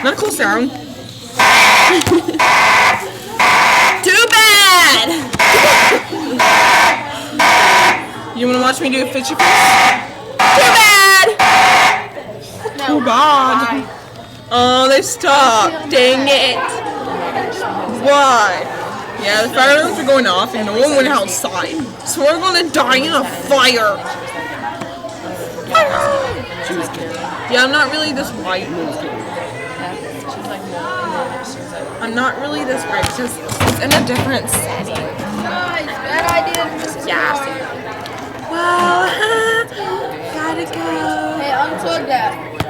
Not a cool sound. Too bad! You wanna watch me do a fishy face? Too bad! Too bad. Oh, they stopped. Dang it. Why? Yeah, the fire alarms are going off and no one went outside. So we're gonna die in a fire. Yeah, I'm not really this white. I'm not really this bright. It's in a different setting. Bad idea. Yeah. Well, gotta go. Hey, unplug that.